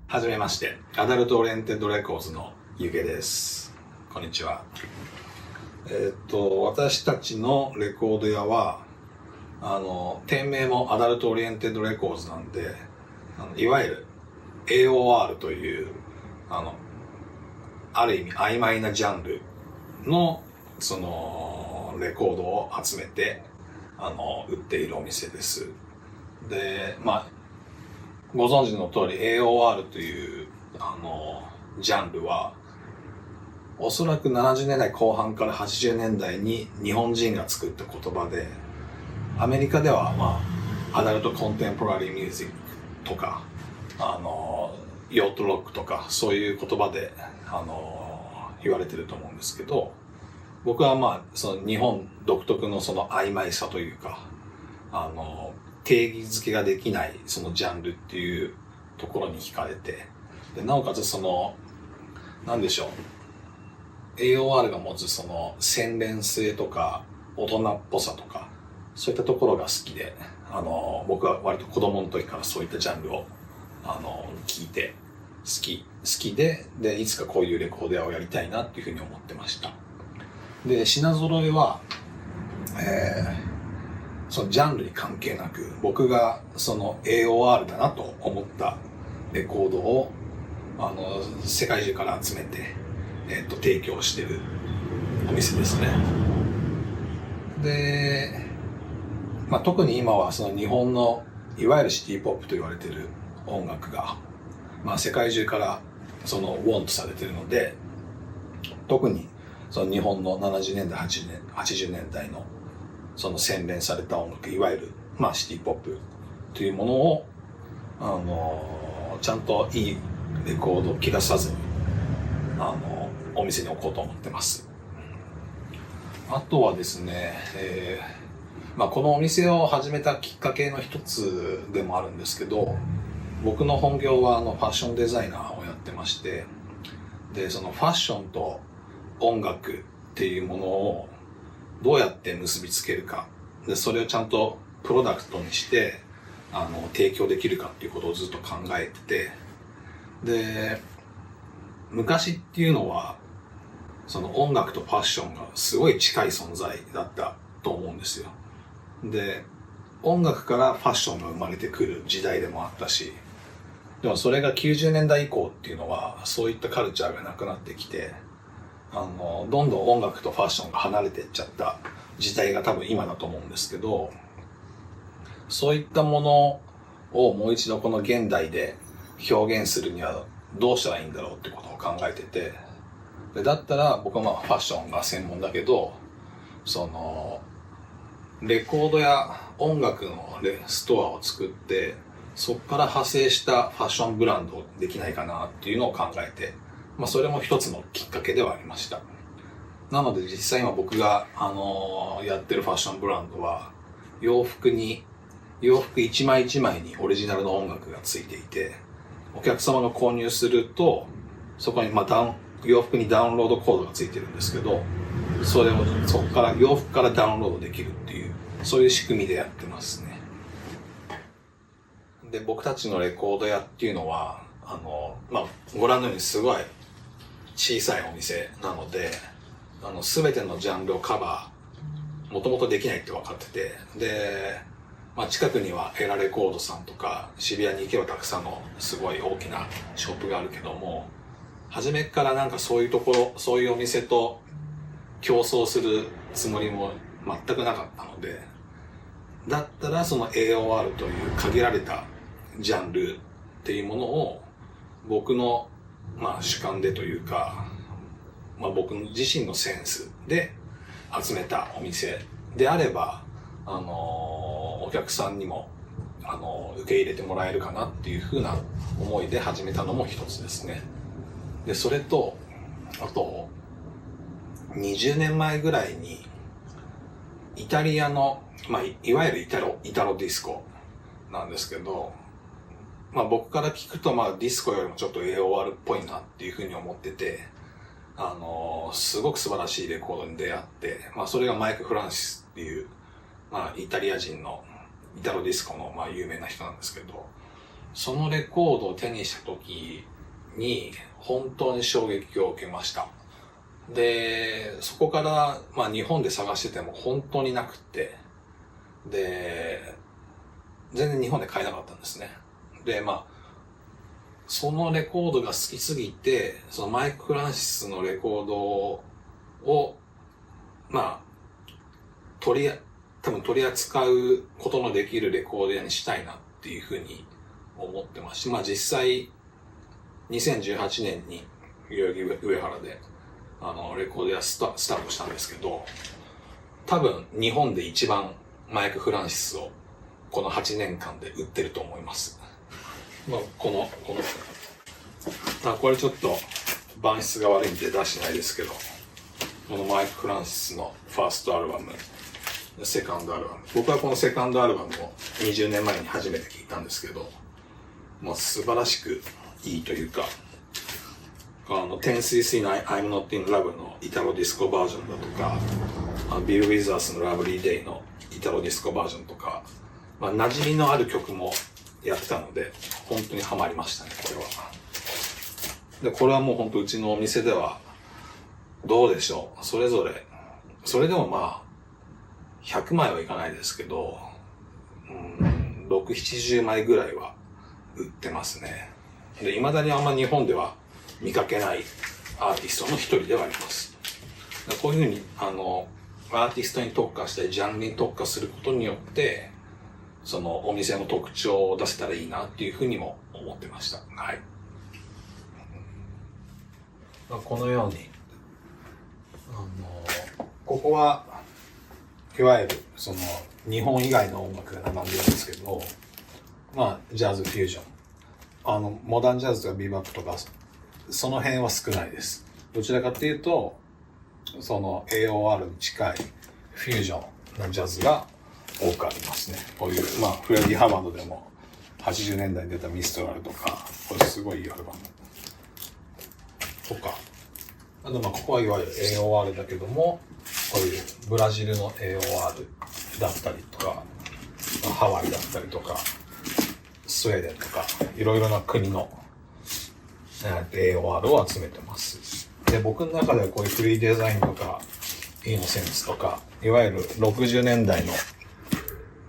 はじめまして、アダルトオリエンテッドレコーズのゆげです。こんにちは。私たちのレコード屋は、店名もアダルトオリエンテッドレコーズなんで、いわゆる AOR という、ある意味曖昧なジャンルの、レコードを集めて、売っているお店です。で、ご存知の通り AOR というジャンルはおそらく70年代後半から80年代に日本人が作った言葉で、アメリカではアダルトコンテンポラリーミュージックとかヨットロックとかそういう言葉で言われてると思うんですけど、僕はその日本独特のその曖昧さというか定義づけができないそのジャンルっていうところに惹かれて、でなおかつなんでしょう、 AOR が持つその洗練性とか大人っぽさとかそういったところが好きで、僕は割と子供の時からそういったジャンルを聞いて好きでいつかこういうレコード屋をやりたいなっていうふうに思ってました。で品揃えはそのジャンルに関係なく僕がその AOR だなと思ったレコードを世界中から集めて、提供してるお店ですね。で、特に今はその日本のいわゆるシティポップと言われてる音楽が、世界中からそのウォンとされてるので、特にその日本の70年代80年代のその洗練された音楽、いわゆるシティポップというものをちゃんといいレコードを切らさずにお店に置こうと思ってます。あとはですね、このお店を始めたきっかけの一つでもあるんですけど、僕の本業はファッションデザイナーをやってまして、でそのファッションと音楽っていうものをどうやって結びつけるかで、それをちゃんとプロダクトにして提供できるかっていうことをずっと考えてて、で昔っていうのはその音楽とファッションがすごい近い存在だったと思うんですよ。で音楽からファッションが生まれてくる時代でもあったし、でもそれが90年代以降っていうのはそういったカルチャーがなくなってきて、どんどん音楽とファッションが離れていっちゃった時代が多分今だと思うんですけど、そういったものをもう一度この現代で表現するにはどうしたらいいんだろうってことを考えてて、でだったら僕はファッションが専門だけど、そのレコードや音楽のストアを作ってそこから派生したファッションブランドできないかなっていうのを考えて、それも一つのきっかけではありました。なので実際今僕が、やってるファッションブランドは洋服一枚一枚にオリジナルの音楽がついていて、お客様が購入するとそこに洋服にダウンロードコードがついてるんですけど、それをそこから洋服からダウンロードできるっていう、そういう仕組みでやってますね。で僕たちのレコード屋っていうのはご覧のようにすごい小さいお店なので、全てのジャンルをカバーもともとできないって分かってて、で、近くにはエラレコードさんとか渋谷に行けばたくさんのすごい大きなショップがあるけども、初めからそういうところ、そういうお店と競争するつもりも全くなかったので、だったらその AOR という限られたジャンルっていうものを僕の主観でというか、僕自身のセンスで集めたお店であればお客さんにも受け入れてもらえるかなっていう風な思いで始めたのも一つですね。でそれとあと20年前ぐらいにイタリアの、いわゆるイタロディスコなんですけど、僕から聞くとディスコよりもちょっと AOR っぽいなっていうふうに思ってて、すごく素晴らしいレコードに出会って、それがマイク・フランシスっていう、イタリア人のイタロディスコの有名な人なんですけど、そのレコードを手にした時に本当に衝撃を受けました。で、そこから、日本で探してても本当になくって、で、全然日本で買えなかったんですね。で、そのレコードが好きすぎて、そのマイク・フランシスのレコードを、多分取り扱うことのできるレコード屋にしたいなっていうふうに思ってますし、実際、2018年に代々木上原で、レコード屋スタートしたんですけど、多分日本で一番マイク・フランシスをこの8年間で売ってると思います。これちょっと板質が悪いんで出してないですけど、このマイク・フランシスのファーストアルバム、セカンドアルバム。僕はこのセカンドアルバムを20年前に初めて聴いたんですけど、素晴らしくいいというか、10cc の I'm Not in Love のイタロディスコバージョンだとか、ビル・ウィザースの Lovely Day のイタロディスコバージョンとか、馴染みのある曲もやってたので、本当にハマりましたね、これは。で、これはもう本当うちのお店では、どうでしょう。それぞれ、それでも100枚はいかないですけど、6、70枚ぐらいは売ってますね。で、未だにあんま日本では見かけないアーティストの一人ではあります。こういうふうに、アーティストに特化したり、ジャンルに特化することによって、そのお店の特徴を出せたらいいなっていうふうにも思ってました。はい。このように、ここはいわゆるその日本以外の音楽が並んでるんですけど、ジャズフュージョン、モダンジャズとかビーバップとかその辺は少ないです。どちらかというとその AOR に近いフュージョンのジャズが多くありますね。こういうフレディ・ハマードでも80年代に出たミストラルとか、これすごいいいアルバムとか、あとここはいわゆる AOR だけども、こういうブラジルの AOR だったりとか、ハワイだったりとか、スウェーデンとか、いろいろな国の AOR を集めてます。で、僕の中ではこういうフリーデザインとか、イノセンスとか、いわゆる60年代の、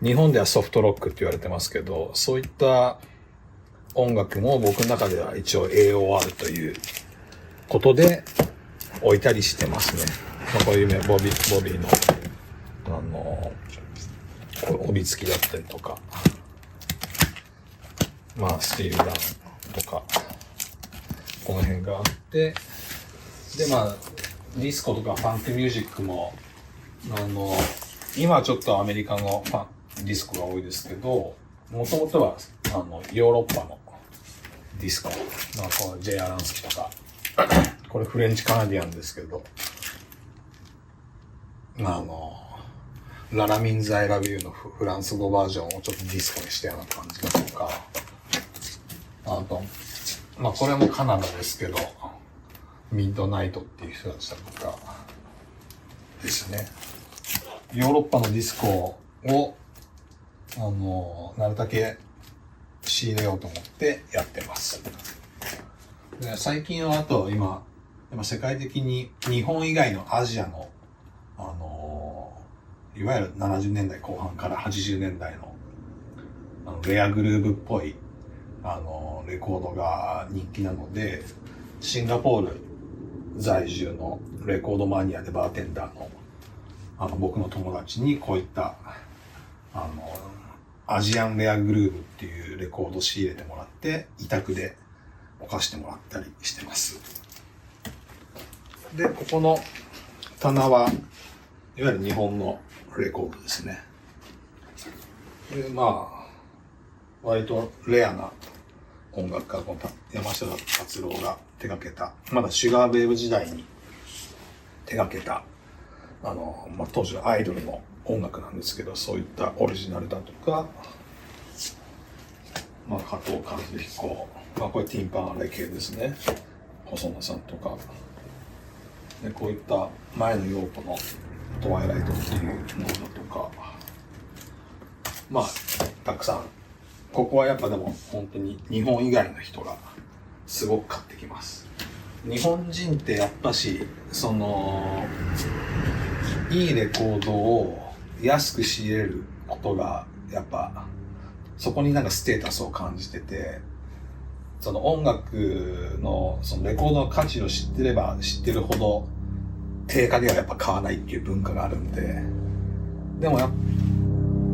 日本ではソフトロックって言われてますけど、そういった音楽も僕の中では一応 AOR ということで置いたりしてますね。こういうね、ボビーの、帯付きだったりとか、スティールダウンとか、この辺があって、で、ディスコとかファンクミュージックも、今はちょっとアメリカのディスコが多いですけど、もともとは、ヨーロッパのディスコ、この J. アランスキとか、これフレンチカナディアンですけど、ララミンズ・アイ・ラビューのフランス語バージョンをちょっとディスコにしたような感じだとか、あと、これもカナダですけど、ミッドナイトっていう人たちだとか、ですね。ヨーロッパのディスコを、なるだけ仕入れようと思ってやってます。で、最近はあと今世界的に日本以外のアジアの、いわゆる70年代後半から80年代の、レアグルーブっぽい、レコードが人気なので、シンガポール在住のレコードマニアでバーテンダーの、僕の友達にこういった、アジアンレアグルーブっていうレコードを仕入れてもらって、委託で置かしてもらったりしてます。で、ここの棚は、いわゆる日本のレコードですね。で、割とレアな音楽家、山下達郎が手掛けた、まだシュガーベイブ時代に手掛けた、当時のアイドルの音楽なんですけど、そういったオリジナルだとか、加藤和彦、これティンパンレ系ですね。細野さんとか。で、こういった前のヨーコのトワイライトっていうものだとか、たくさんここはやっぱでも本当に日本以外の人がすごく買ってきます。日本人ってやっぱし、いいレコードを安く仕入れることが、やっぱ、そこになんかステータスを感じてて、その音楽の、そのレコードの価値を知ってれば知ってるほど、定価ではやっぱ買わないっていう文化があるんで、でも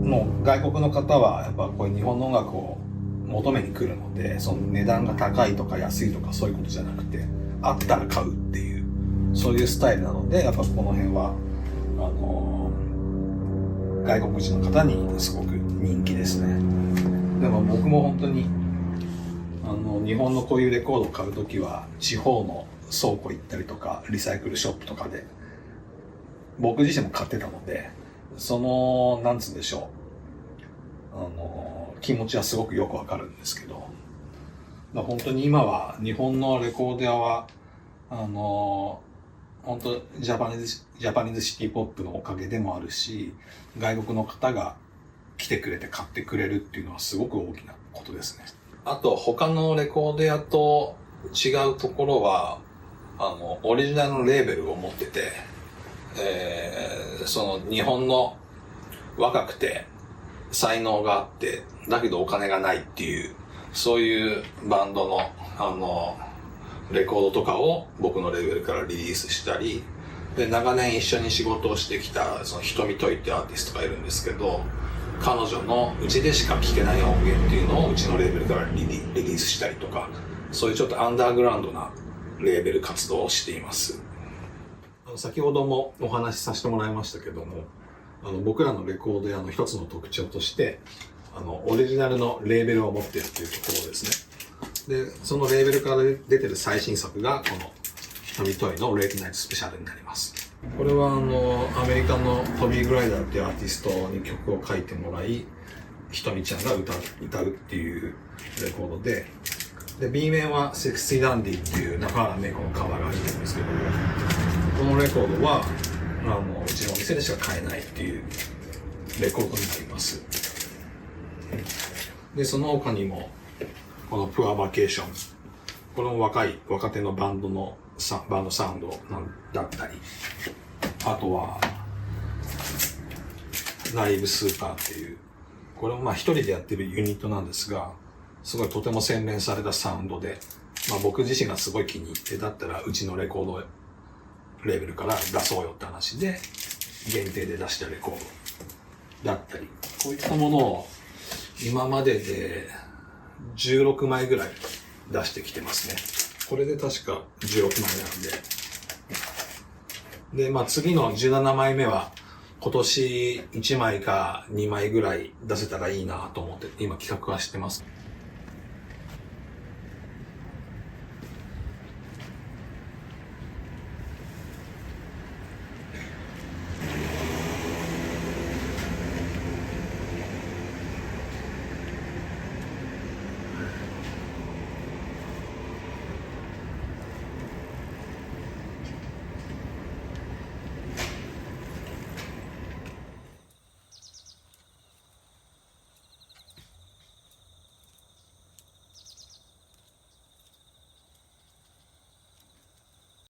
もう外国の方はやっぱこういう日本の音楽を求めに来るので、その値段が高いとか安いとかそういうことじゃなくて、あったら買うっていう、そういうスタイルなので、やっぱこの辺は、外国人の方にすごく人気ですね。でも僕も本当に、日本のこういうレコードを買うときは、地方の倉庫行ったりとか、リサイクルショップとかで、僕自身も買ってたので、なんつうんでしょう。気持ちはすごくよくわかるんですけど、本当に今は日本のレコード屋は、本当ジャパニーズシティポップのおかげでもあるし、外国の方が来てくれて買ってくれるっていうのはすごく大きなことですね。あと他のレコード屋と違うところは、オリジナルのレーベルを持ってて、その日本の若くて才能があって、だけどお金がないっていう、そういうバンドの、レコードとかを僕のレーベルからリリースしたり、で、長年一緒に仕事をしてきた、そのひとみといってアーティストがいるんですけど、彼女のうちでしか聴けない音源っていうのをうちのレーベルからリリースしたりとか、そういうちょっとアンダーグラウンドなレーベル活動をしています。先ほどもお話しさせてもらいましたけども、僕らのレコード屋の一つの特徴として、オリジナルのレーベルを持っているというところですね。で、そのレーベルから出てる最新作が、この、ひとみといのレイトナイトスペシャルになります。これはアメリカのトビー・グライダーっていうアーティストに曲を書いてもらい、ひとみちゃんが歌うっていうレコードで、B 面はセクシーダンディっていう中原芽子のカバーが入ってるんですけども、このレコードは、うちのお店でしか買えないっていうレコードになります。で、その他にも、このプアバケーション。これも若手のバンドサウンドだったり、あとは、ライブスーパーっていう、これも一人でやってるユニットなんですが、すごいとても洗練されたサウンドで、僕自身がすごい気に入って、だったらうちのレコードレーベルから出そうよって話で、限定で出したレコードだったり、こういったものを今までで16枚ぐらい出してきてますね。これで確か16枚なんで。で、次の17枚目は今年1枚か2枚ぐらい出せたらいいなと思って今企画はしてます。